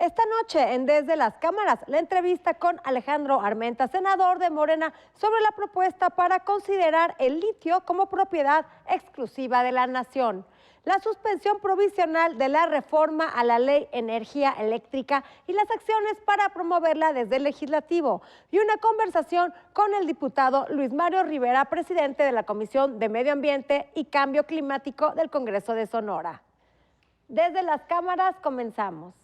Esta noche en Desde las Cámaras, la entrevista con Alejandro Armenta, senador de Morena, sobre la propuesta para considerar el litio como propiedad exclusiva de la nación. La suspensión provisional de la reforma a la Ley Energía Eléctrica y las acciones para promoverla desde el Legislativo. Y una conversación con el diputado Luis Mario Rivera, presidente de la Comisión de Medio Ambiente y Cambio Climático del Congreso de Sonora. Desde las Cámaras comenzamos.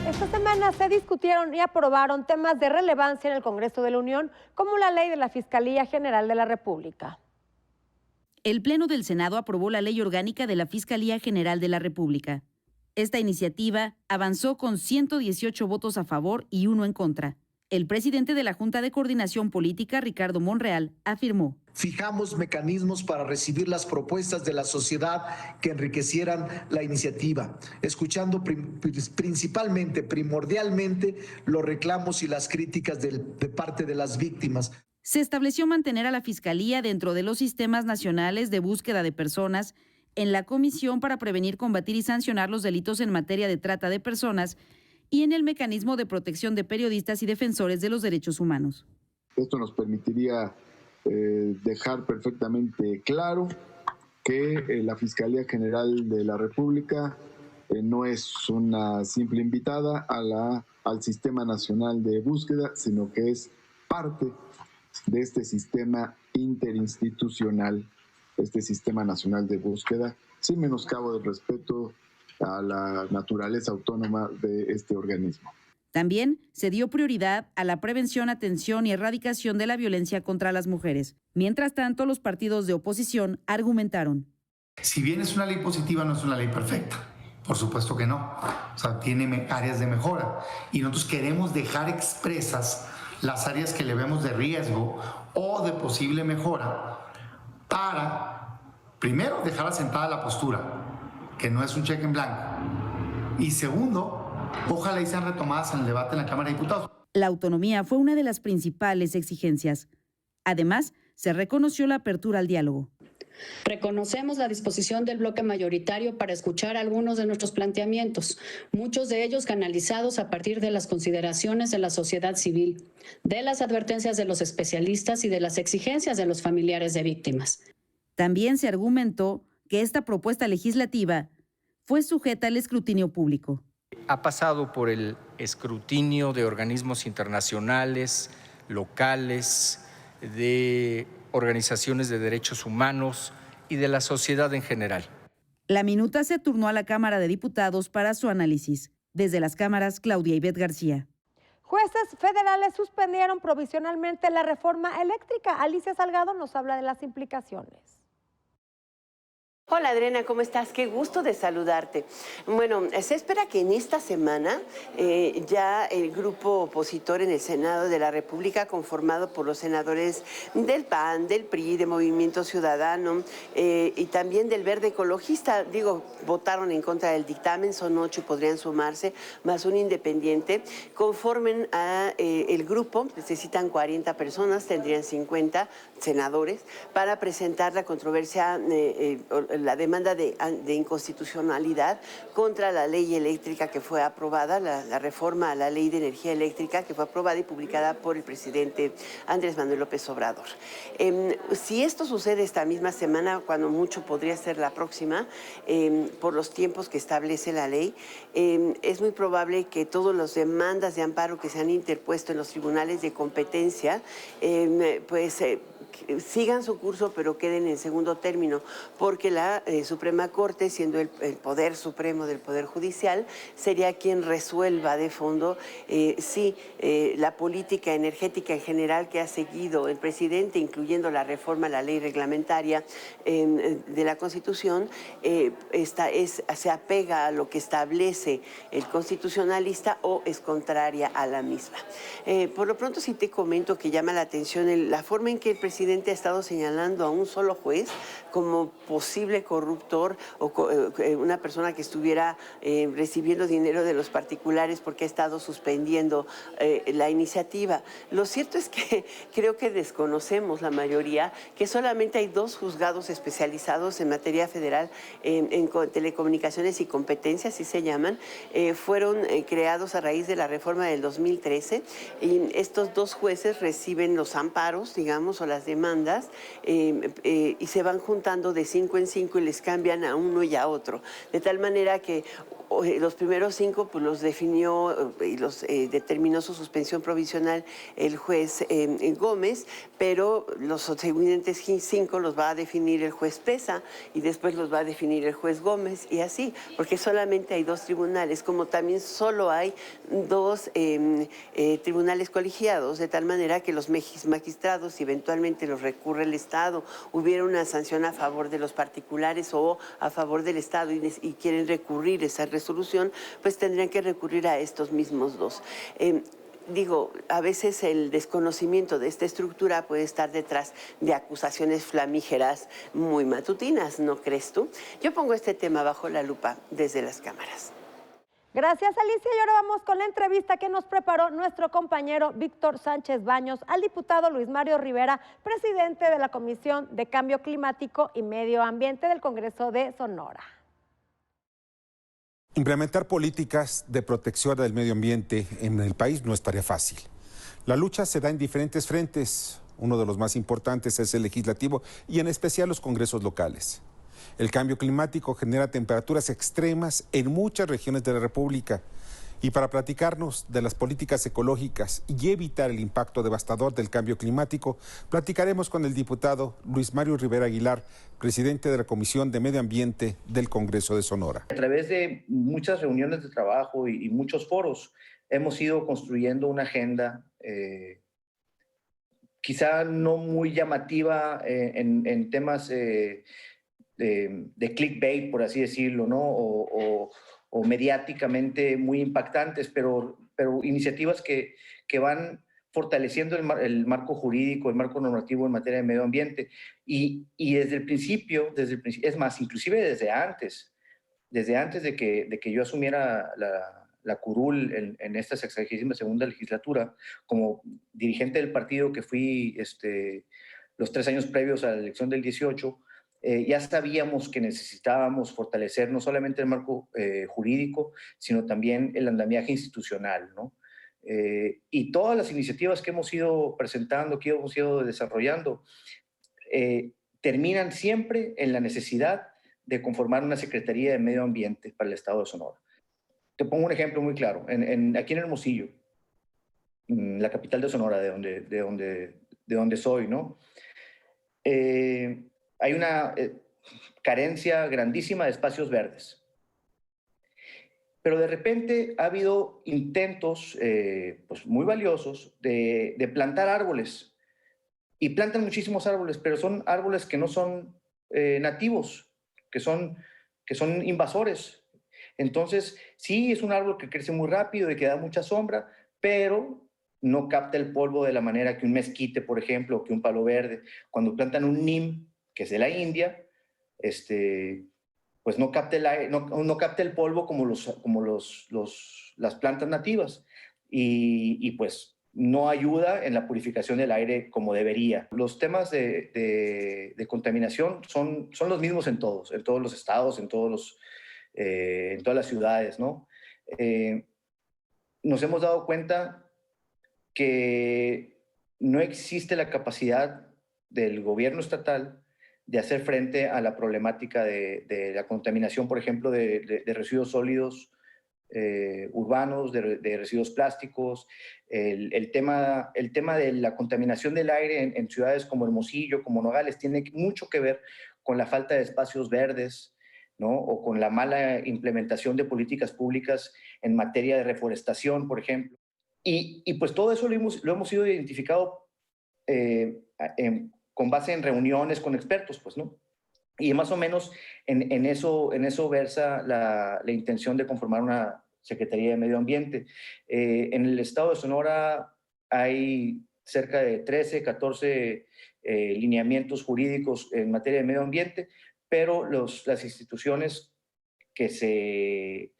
Esta semana se discutieron y aprobaron temas de relevancia en el Congreso de la Unión, como la ley de la Fiscalía General de la República. El Pleno del Senado aprobó la Ley Orgánica de la Fiscalía General de la República. Esta iniciativa avanzó con 118 votos a favor y 1 en contra. El presidente de la Junta de Coordinación Política, Ricardo Monreal, afirmó: fijamos mecanismos para recibir las propuestas de la sociedad que enriquecieran la iniciativa, escuchando primordialmente, los reclamos y las críticas de parte de las víctimas. Se estableció mantener a la Fiscalía dentro de los sistemas nacionales de búsqueda de personas en la Comisión para Prevenir, Combatir y Sancionar los Delitos en Materia de Trata de Personas y en el Mecanismo de Protección de Periodistas y Defensores de los Derechos Humanos. Esto nos permitiría dejar perfectamente claro que la Fiscalía General de la República no es una simple invitada al Sistema Nacional de Búsqueda, sino que es parte de este sistema interinstitucional, este Sistema Nacional de Búsqueda, sin menoscabo del respeto a la naturaleza autónoma de este organismo. También se dio prioridad a la prevención, atención y erradicación de la violencia contra las mujeres. Mientras tanto, los partidos de oposición argumentaron: si bien es una ley positiva, no es una ley perfecta. Por supuesto que no. O sea, tiene áreas de mejora. Y nosotros queremos dejar expresas las áreas que le vemos de riesgo o de posible mejora para, primero, dejar asentada la postura, que no es un cheque en blanco. Y segundo, ojalá y sean retomadas en el debate en la Cámara de Diputados. La autonomía fue una de las principales exigencias. Además, se reconoció la apertura al diálogo. Reconocemos la disposición del bloque mayoritario para escuchar algunos de nuestros planteamientos, muchos de ellos canalizados a partir de las consideraciones de la sociedad civil, de las advertencias de los especialistas y de las exigencias de los familiares de víctimas. También se argumentó que esta propuesta legislativa fue sujeta al escrutinio público. Ha pasado por el escrutinio de organismos internacionales, locales, de organizaciones de derechos humanos y de la sociedad en general. La minuta se turnó a la Cámara de Diputados para su análisis. Desde las cámaras, Claudia Ivette García. Jueces federales suspendieron provisionalmente la reforma eléctrica. Alicia Salgado nos habla de las implicaciones. Hola Adriana, ¿cómo estás? Qué gusto de saludarte. Bueno, se espera que en esta semana ya el grupo opositor en el Senado de la República, conformado por los senadores del PAN, del PRI, de Movimiento Ciudadano y también del Verde Ecologista, votaron en contra del dictamen, son 8 y podrían sumarse, más un independiente, conformen a el grupo, necesitan 40 personas, tendrían 50 senadores, para presentar la controversia, la demanda de inconstitucionalidad contra la ley eléctrica que fue aprobada, la reforma a la ley de energía eléctrica que fue aprobada y publicada por el presidente Andrés Manuel López Obrador. Si esto sucede esta misma semana, cuando mucho podría ser la próxima, por los tiempos que establece la ley, es muy probable que todas las demandas de amparo que se han interpuesto en los tribunales de competencia, sigan su curso, pero queden en segundo término, porque la Suprema Corte, siendo el poder supremo del Poder Judicial, sería quien resuelva de fondo si la política energética en general que ha seguido el presidente, incluyendo la reforma a la ley reglamentaria de la Constitución, se apega a lo que establece el constitucionalista o es contraria a la misma. Por lo pronto sí te comento que llama la atención la forma en que el presidente presidente ha estado señalando a un solo juez como posible corruptor o una persona que estuviera recibiendo dinero de los particulares porque ha estado suspendiendo la iniciativa. Lo cierto es que creo que desconocemos la mayoría que solamente hay 2 juzgados especializados en materia federal en telecomunicaciones y competencias, así se llaman. Fueron creados a raíz de la reforma del 2013 y estos 2 jueces reciben los amparos, digamos, o las demandas y se van juntando de 5 en 5 y les cambian a uno y a otro. De tal manera que los primeros 5 pues los definió y los determinó su suspensión provisional el juez Gómez, pero los siguientes 5 los va a definir el juez Pesa y después los va a definir el juez Gómez y así, porque solamente hay 2 tribunales, como también solo hay 2 tribunales colegiados, de tal manera que los magistrados, si eventualmente los recurre el Estado, hubiera una sanción a favor de los particulares o a favor del Estado y quieren recurrir esa resolución, pues tendrían que recurrir a estos mismos 2. Digo, a veces el desconocimiento de esta estructura puede estar detrás de acusaciones flamígeras muy matutinas, ¿no crees tú? Yo pongo este tema bajo la lupa desde las cámaras. Gracias, Alicia. Y ahora vamos con la entrevista que nos preparó nuestro compañero Víctor Sánchez Baños al diputado Luis Mario Rivera, presidente de la Comisión de Cambio Climático y Medio Ambiente del Congreso de Sonora. Implementar políticas de protección del medio ambiente en el país no es tarea fácil. La lucha se da en diferentes frentes. Uno de los más importantes es el legislativo y en especial los congresos locales. El cambio climático genera temperaturas extremas en muchas regiones de la República. Y para platicarnos de las políticas ecológicas y evitar el impacto devastador del cambio climático, platicaremos con el diputado Luis Mario Rivera Aguilar, presidente de la Comisión de Medio Ambiente del Congreso de Sonora. A través de muchas reuniones de trabajo y muchos foros, hemos ido construyendo una agenda quizá no muy llamativa en temas de clickbait, por así decirlo, ¿no? O mediáticamente muy impactantes, pero iniciativas que van fortaleciendo el marco jurídico, el marco normativo en materia de medio ambiente. Y desde el principio, es más, inclusive desde antes de que yo asumiera la curul en esta 62ª legislatura, como dirigente del partido que fui los 3 años previos a la elección del 18, ya sabíamos que necesitábamos fortalecer no solamente el marco jurídico, sino también el andamiaje institucional, ¿no? Y todas las iniciativas que hemos ido presentando, que hemos ido desarrollando, terminan siempre en la necesidad de conformar una Secretaría de Medio Ambiente para el Estado de Sonora. Te pongo un ejemplo muy claro. Aquí en Hermosillo, la capital de Sonora, de donde soy, ¿no? Hay una carencia grandísima de espacios verdes. Pero de repente ha habido intentos pues muy valiosos de plantar árboles. Y plantan muchísimos árboles, pero son árboles que no son nativos, que son invasores. Entonces, sí, es un árbol que crece muy rápido y que da mucha sombra, pero no capta el polvo de la manera que un mezquite, por ejemplo, o que un palo verde. Cuando plantan un nim, que es de la India, pues no capta el polvo como las plantas nativas. Y pues no ayuda en la purificación del aire como debería. Los temas de contaminación son los mismos en todos los estados, en todas las ciudades, ¿no? Nos hemos dado cuenta que no existe la capacidad del gobierno estatal de hacer frente a la problemática de la contaminación, por ejemplo, de residuos sólidos urbanos, de residuos plásticos, el tema de la contaminación del aire en ciudades como Hermosillo, como Nogales, tiene mucho que ver con la falta de espacios verdes, ¿no? O con la mala implementación de políticas públicas en materia de reforestación, por ejemplo. Y pues todo eso lo hemos ido identificado con base en reuniones con expertos, pues, ¿no? Y más o menos en eso versa la intención de conformar una Secretaría de Medio Ambiente. En el estado de Sonora hay cerca de 13, 14 lineamientos jurídicos en materia de medio ambiente, pero las instituciones que se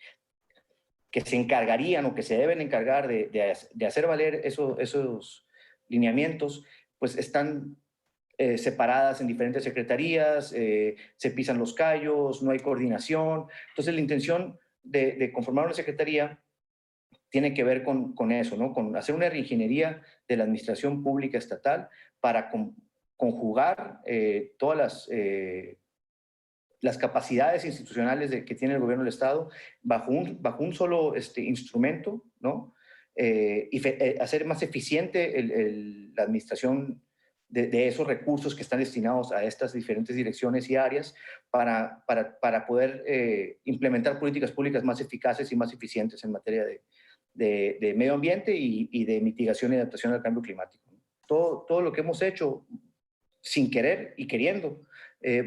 encargarían o que se deben encargar de hacer valer esos lineamientos, pues están separadas en diferentes secretarías, se pisan los callos, no hay coordinación. Entonces la intención de conformar una secretaría tiene que ver con eso, ¿no? Con hacer una reingeniería de la administración pública estatal para conjugar todas las capacidades institucionales que tiene el gobierno del Estado bajo un solo instrumento, ¿no? Y hacer más eficiente la administración de esos recursos que están destinados a estas diferentes direcciones y áreas para poder implementar políticas públicas más eficaces y más eficientes en materia de medio ambiente y de mitigación y adaptación al cambio climático. Todo lo que hemos hecho sin querer y queriendo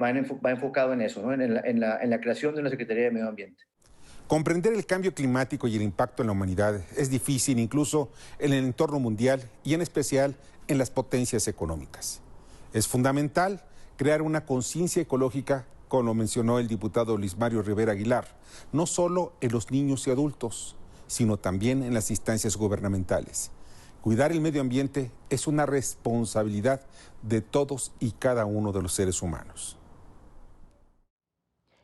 va enfocado en eso, ¿no? en la creación de una Secretaría de Medio Ambiente. Comprender el cambio climático y el impacto en la humanidad es difícil incluso en el entorno mundial y en especial en las potencias económicas. Es fundamental crear una conciencia ecológica, como lo mencionó el diputado Luis Mario Rivera Aguilar, no solo en los niños y adultos, sino también en las instancias gubernamentales. Cuidar el medio ambiente es una responsabilidad de todos y cada uno de los seres humanos.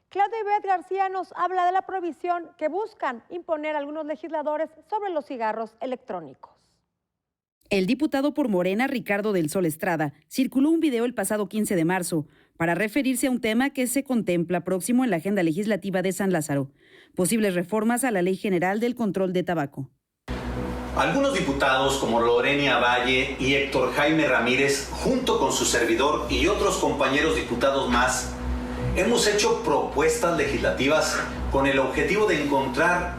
Claudia Ivette García nos habla de la prohibición que buscan imponer algunos legisladores sobre los cigarros electrónicos. El diputado por Morena, Ricardo del Sol Estrada, circuló un video el pasado 15 de marzo para referirse a un tema que se contempla próximo en la agenda legislativa de San Lázaro: posibles reformas a la Ley General del Control de Tabaco. Algunos diputados como Lorena Valle y Héctor Jaime Ramírez, junto con su servidor y otros compañeros diputados más, hemos hecho propuestas legislativas con el objetivo de encontrar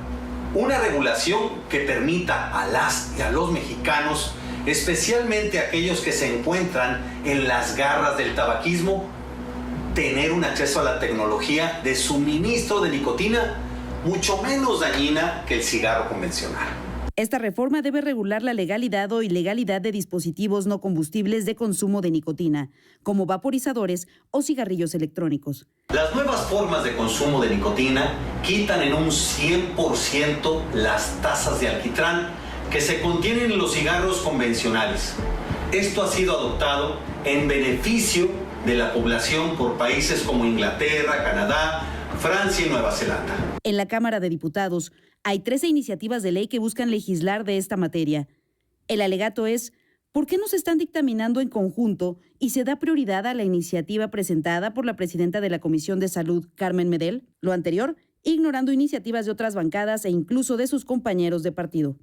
una regulación que permita a las y a los mexicanos, especialmente aquellos que se encuentran en las garras del tabaquismo, tener un acceso a la tecnología de suministro de nicotina mucho menos dañina que el cigarro convencional. Esta reforma debe regular la legalidad o ilegalidad de dispositivos no combustibles de consumo de nicotina, como vaporizadores o cigarrillos electrónicos. Las nuevas formas de consumo de nicotina quitan en un 100% las tasas de alquitrán que se contienen en los cigarros convencionales. Esto ha sido adoptado en beneficio de la población por países como Inglaterra, Canadá, Francia y Nueva Zelanda. En la Cámara de Diputados hay 13 iniciativas de ley que buscan legislar de esta materia. El alegato es: ¿por qué no se están dictaminando en conjunto y se da prioridad a la iniciativa presentada por la presidenta de la Comisión de Salud, Carmen Medel? Lo anterior, ignorando iniciativas de otras bancadas e incluso de sus compañeros de partido.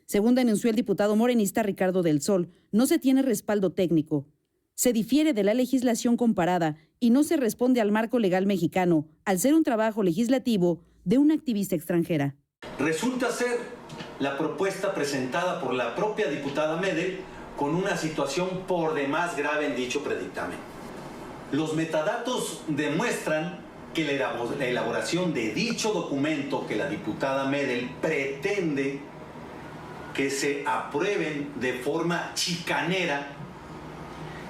Según denunció el diputado morenista Ricardo del Sol, no se tiene respaldo técnico. Se difiere de la legislación comparada y no se responde al marco legal mexicano, al ser un trabajo legislativo de una activista extranjera. Resulta ser la propuesta presentada por la propia diputada Medel con una situación por demás grave en dicho predictamen. Los metadatos demuestran que la elaboración de dicho documento que la diputada Medel pretende que se aprueben de forma chicanera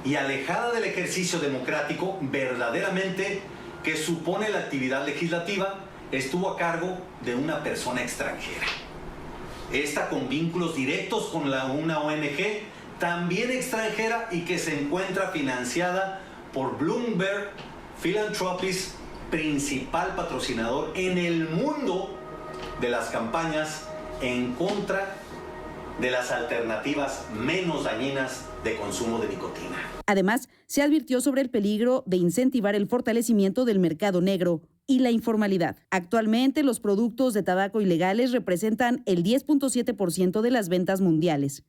y alejada del ejercicio democrático verdaderamente que supone la actividad legislativa, estuvo a cargo de una persona extranjera. Esta con vínculos directos con una ONG también extranjera y que se encuentra financiada por Bloomberg Philanthropies, principal patrocinador en el mundo de las campañas en contra de las alternativas menos dañinas de consumo de nicotina. Además, se advirtió sobre el peligro de incentivar el fortalecimiento del mercado negro y la informalidad. Actualmente, los productos de tabaco ilegales representan el 10.7% de las ventas mundiales.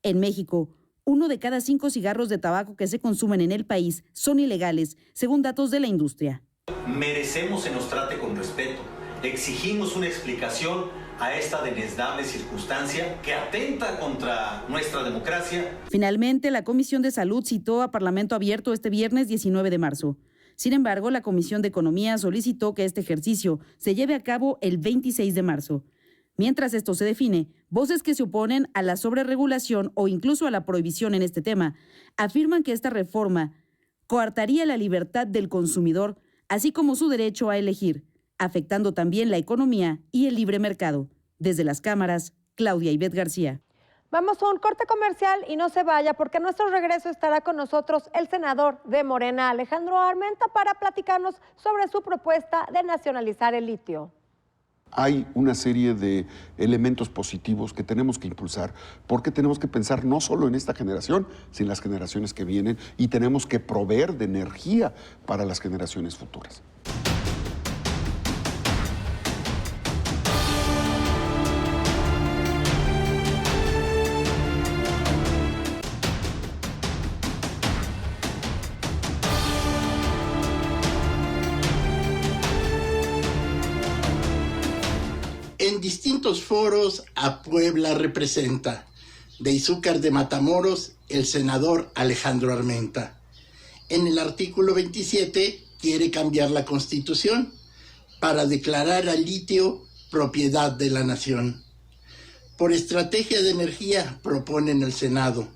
En México, 1 de cada 5 cigarros de tabaco que se consumen en el país son ilegales, según datos de la industria. Merecemos se nos trate con respeto. Exigimos una explicación a esta desdeñable circunstancia que atenta contra nuestra democracia. Finalmente, la Comisión de Salud citó a Parlamento Abierto este viernes 19 de marzo. Sin embargo, la Comisión de Economía solicitó que este ejercicio se lleve a cabo el 26 de marzo. Mientras esto se define, voces que se oponen a la sobreregulación o incluso a la prohibición en este tema afirman que esta reforma coartaría la libertad del consumidor, así como su derecho a elegir, afectando también la economía y el libre mercado. Desde las cámaras, Claudia Ivette García. Vamos a un corte comercial y no se vaya, porque a nuestro regreso estará con nosotros el senador de Morena, Alejandro Armenta, para platicarnos sobre su propuesta de nacionalizar el litio. Hay una serie de elementos positivos que tenemos que impulsar, porque tenemos que pensar no solo en esta generación, sino en las generaciones que vienen, y tenemos que proveer de energía para las generaciones futuras. En distintos foros a Puebla representa, de Izúcar de Matamoros, el senador Alejandro Armenta. En el artículo 27 quiere cambiar la Constitución para declarar al litio propiedad de la nación. Por estrategia de energía propone en el Senado.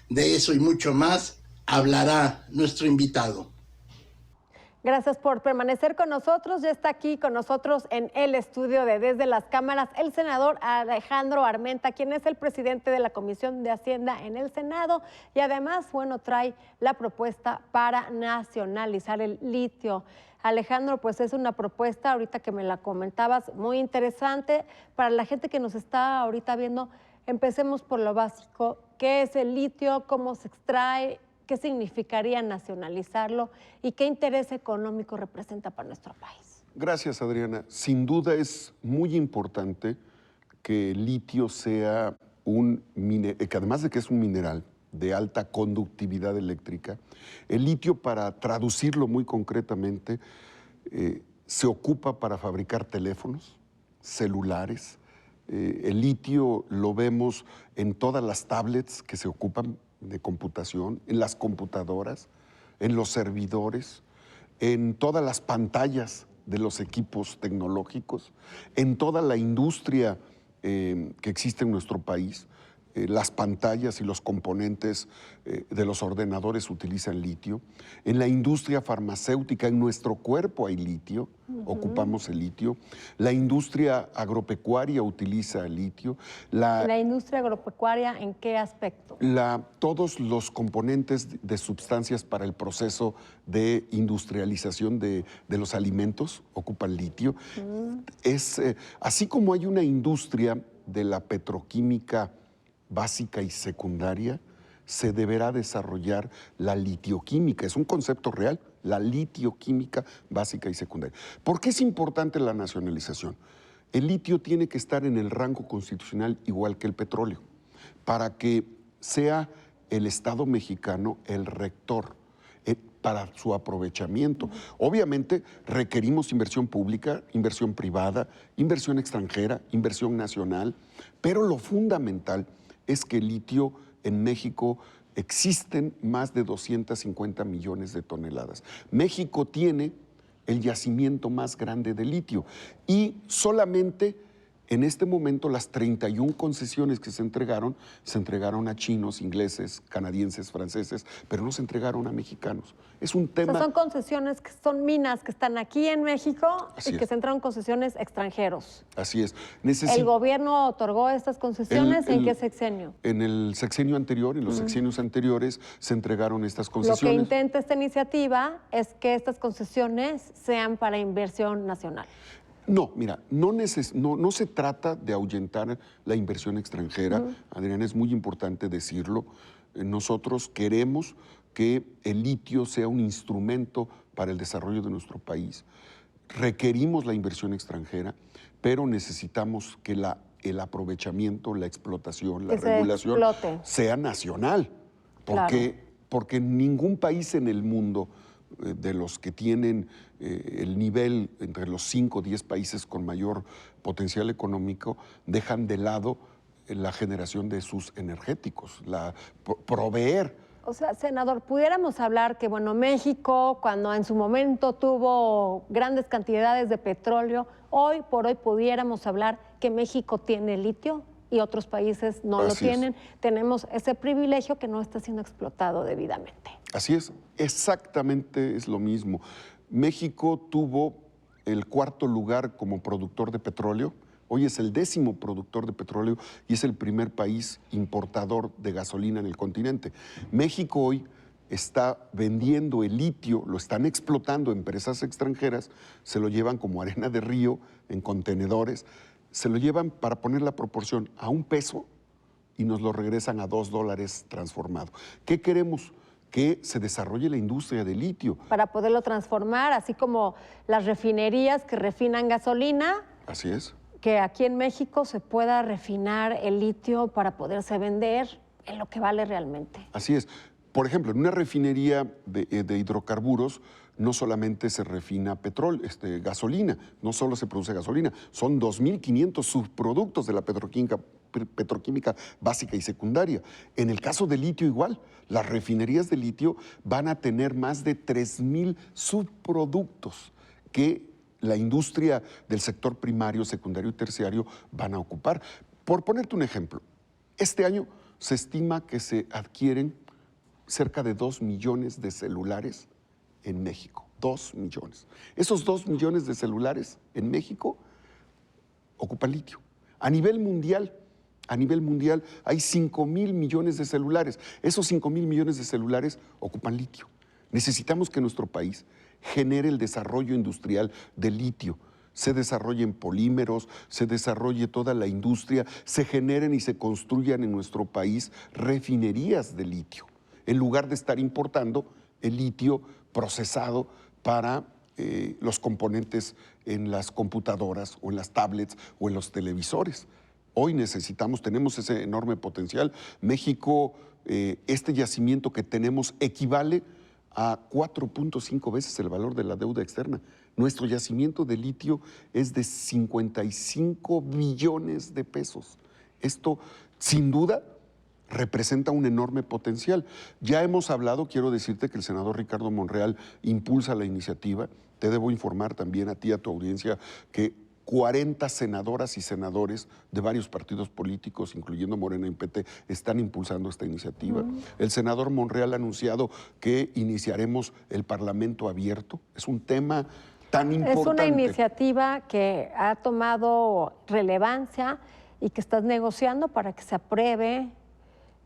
De eso y mucho más hablará nuestro invitado. Gracias por permanecer con nosotros. Ya está aquí con nosotros en el estudio de Desde las Cámaras el senador Alejandro Armenta, quien es el presidente de la Comisión de Hacienda en el Senado y además, bueno, trae la propuesta para nacionalizar el litio. Alejandro, pues es una propuesta, ahorita que me la comentabas, muy interesante. Para la gente que nos está ahorita viendo, empecemos por lo básico. ¿Qué es el litio? ¿Cómo se extrae? ¿Qué significaría nacionalizarlo y qué interés económico representa para nuestro país? Gracias, Adriana. Sin duda es muy importante que el litio sea que además de que es un mineral de alta conductividad eléctrica, el litio, para traducirlo muy concretamente, se ocupa para fabricar teléfonos, celulares. El litio lo vemos en todas las tablets que se ocupan de computación, en las computadoras, en los servidores, en todas las pantallas de los equipos tecnológicos, en toda la industria que existe en nuestro país. Las pantallas y los componentes de los ordenadores utilizan litio. En la industria farmacéutica, en nuestro cuerpo hay litio, ocupamos el litio. La industria agropecuaria utiliza el litio. ¿La industria agropecuaria en qué aspecto? Todos los componentes de sustancias para el proceso de industrialización de los alimentos ocupan litio. Así como hay una industria de la petroquímica básica y secundaria, se deberá desarrollar la litioquímica. Es un concepto real, la litioquímica básica y secundaria. ¿Por qué es importante la nacionalización? El litio tiene que estar en el rango constitucional igual que el petróleo, para que sea el Estado mexicano el rector para su aprovechamiento. Obviamente requerimos inversión pública, inversión privada, inversión extranjera, inversión nacional, pero lo fundamental es que el litio en México existen más de 250 millones de toneladas. México tiene el yacimiento más grande de litio y solamente en este momento las 31 concesiones que se entregaron a chinos, ingleses, canadienses, franceses, pero no se entregaron a mexicanos. Es un tema... O sea, son concesiones, que son minas que están aquí en México y que se entregaron concesiones extranjeros. Así es. ¿El gobierno otorgó estas concesiones? ¿En qué sexenio? En el sexenio anterior, en los sexenios anteriores, se entregaron estas concesiones. Lo que intenta esta iniciativa es que estas concesiones sean para inversión nacional. No, mira, no se trata de ahuyentar la inversión extranjera. Adriana, es muy importante decirlo. Nosotros queremos que el litio sea un instrumento para el desarrollo de nuestro país. Requerimos la inversión extranjera, pero necesitamos que el aprovechamiento, la explotación, la regulación sea nacional. Porque ningún país en el mundo de los que tienen el nivel entre los 5 o 10 países con mayor potencial económico, dejan de lado la generación de sus energéticos, proveer O sea, senador, pudiéramos hablar que, bueno, México, cuando en su momento tuvo grandes cantidades de petróleo, hoy por hoy pudiéramos hablar que México tiene litio y otros países no lo tienen. Tenemos ese privilegio que no está siendo explotado debidamente. Así es, exactamente es lo mismo. México tuvo el 4º lugar como productor de petróleo. Hoy es el 10º productor de petróleo y es el primer país importador de gasolina en el continente. México hoy está vendiendo el litio, lo están explotando empresas extranjeras, se lo llevan como arena de río en contenedores, se lo llevan, para poner la proporción, a $1 y nos lo regresan a $2 transformado. ¿Qué queremos? Que se desarrolle la industria del litio. Para poderlo transformar, así como las refinerías que refinan gasolina. Así es. Que aquí en México se pueda refinar el litio para poderse vender en lo que vale realmente. Así es. Por ejemplo, en una refinería de hidrocarburos no solamente se refina gasolina, no solo se produce gasolina, son 2.500 subproductos de la petroquímica básica y secundaria. En el caso del litio igual, las refinerías de litio van a tener más de 3.000 subproductos que la industria del sector primario, secundario y terciario van a ocupar. Por ponerte un ejemplo, este año se estima que se adquieren cerca de 2 millones de celulares en México. 2 millones. Esos 2 millones de celulares en México ocupan litio. A nivel mundial hay 5,000 millones de celulares. Esos 5,000 millones de celulares ocupan litio. Necesitamos que nuestro país genere el desarrollo industrial del litio. Se desarrollen polímeros, se desarrolle toda la industria, se generen y se construyan en nuestro país refinerías de litio, en lugar de estar importando el litio procesado para los componentes en las computadoras o en las tablets o en los televisores. Hoy tenemos ese enorme potencial. México, este yacimiento que tenemos equivale a 4.5 veces el valor de la deuda externa. Nuestro yacimiento de litio es de 55 billones de pesos. Esto, sin duda, representa un enorme potencial. Ya hemos hablado, quiero decirte que el senador Ricardo Monreal impulsa la iniciativa. Te debo informar también a ti, a tu audiencia, que 40 senadoras y senadores de varios partidos políticos, incluyendo Morena y PT, están impulsando esta iniciativa. El senador Monreal ha anunciado que iniciaremos el Parlamento abierto. Es un tema tan importante. Es una iniciativa que ha tomado relevancia y que estás negociando para que se apruebe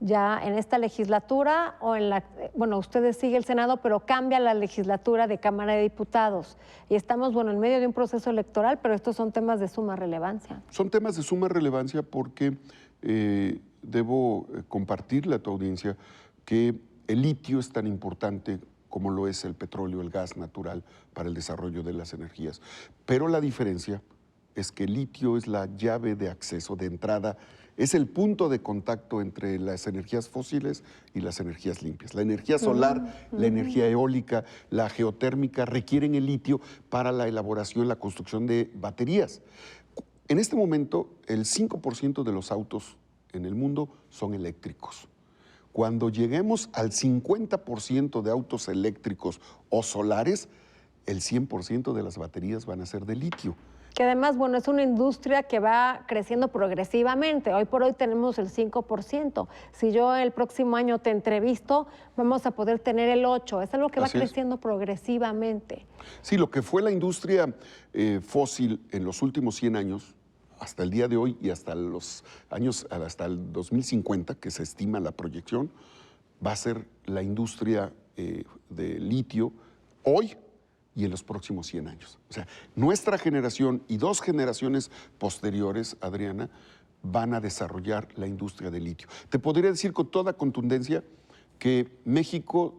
ya en esta legislatura o en la, bueno, ustedes siguen el Senado, pero cambia la legislatura de Cámara de Diputados. Y estamos, bueno, en medio de un proceso electoral, pero estos son temas de suma relevancia. Son temas de suma relevancia porque debo compartirle a tu audiencia que el litio es tan importante como lo es el petróleo, el gas natural para el desarrollo de las energías. Pero la diferencia es que el litio es la llave de acceso, de entrada, es el punto de contacto entre las energías fósiles y las energías limpias. La energía solar, la energía eólica, la geotérmica requieren el litio para la elaboración, la construcción de baterías. En este momento, el 5% de los autos en el mundo son eléctricos. Cuando lleguemos al 50% de autos eléctricos o solares, el 100% de las baterías van a ser de litio. Que además, bueno, es una industria que va creciendo progresivamente. Hoy por hoy tenemos el 5%. Si yo el próximo año te entrevisto, vamos a poder tener el 8%. Es algo que va creciendo progresivamente. Sí, lo que fue la industria fósil en los últimos 100 años, hasta el día de hoy y hasta el 2050, que se estima la proyección, va a ser la industria de litio hoy y en los próximos 100 años. O sea, nuestra generación y 2 generaciones posteriores, Adriana, van a desarrollar la industria del litio. Te podría decir con toda contundencia que México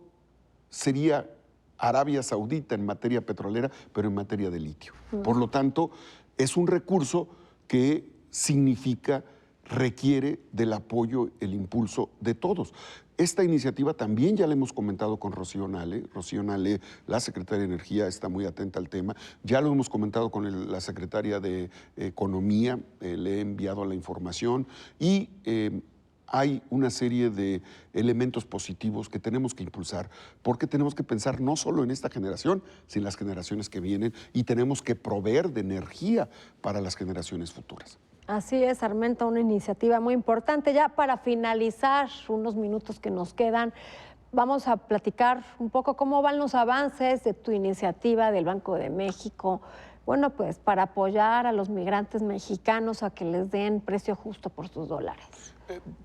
sería Arabia Saudita en materia petrolera, pero en materia de litio. Por lo tanto, es un recurso que requiere del apoyo, el impulso de todos. Esta iniciativa también ya la hemos comentado con Rocío Nale. Rocío Nale, la secretaria de Energía, está muy atenta al tema. Ya lo hemos comentado con la secretaria de Economía, le he enviado la información y hay una serie de elementos positivos que tenemos que impulsar, porque tenemos que pensar no solo en esta generación, sino en las generaciones que vienen, y tenemos que proveer de energía para las generaciones futuras. Así es, Armenta, una iniciativa muy importante. Ya para finalizar, unos minutos que nos quedan, vamos a platicar un poco cómo van los avances de tu iniciativa del Banco de México. Bueno, pues para apoyar a los migrantes mexicanos a que les den precio justo por sus dólares.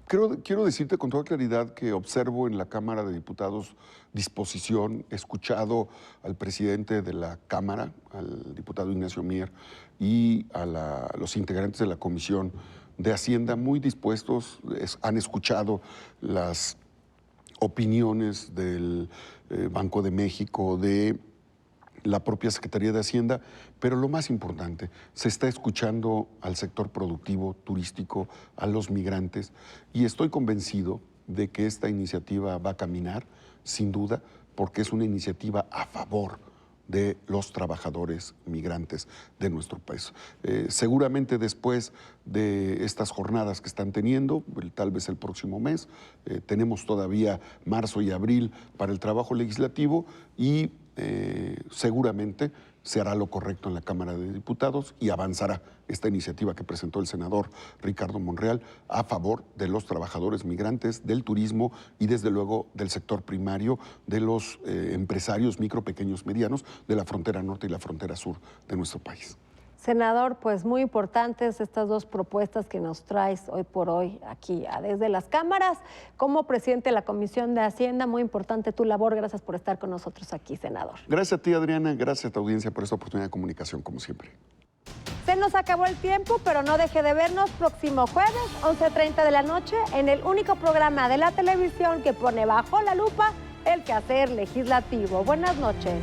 Quiero decirte con toda claridad que observo en la Cámara de Diputados disposición, he escuchado al presidente de la Cámara, al diputado Ignacio Mier, y a los integrantes de la Comisión de Hacienda muy dispuestos, han escuchado las opiniones del Banco de México, de la propia Secretaría de Hacienda, pero lo más importante, se está escuchando al sector productivo, turístico, a los migrantes, y estoy convencido de que esta iniciativa va a caminar, sin duda, porque es una iniciativa a favor de los trabajadores migrantes de nuestro país. Seguramente después de estas jornadas que están teniendo, tal vez el próximo mes, tenemos todavía marzo y abril para el trabajo legislativo y seguramente se hará lo correcto en la Cámara de Diputados y avanzará esta iniciativa que presentó el senador Ricardo Monreal a favor de los trabajadores migrantes, del turismo y desde luego del sector primario, de los empresarios micro, pequeños, medianos de la frontera norte y la frontera sur de nuestro país. Senador, pues muy importantes estas dos propuestas que nos traes hoy por hoy aquí desde las cámaras. Como presidente de la Comisión de Hacienda, muy importante tu labor. Gracias por estar con nosotros aquí, senador. Gracias a ti, Adriana. Gracias a tu audiencia por esta oportunidad de comunicación, como siempre. Se nos acabó el tiempo, pero no deje de vernos próximo jueves, 11:30 de la noche, en el único programa de la televisión que pone bajo la lupa el quehacer legislativo. Buenas noches.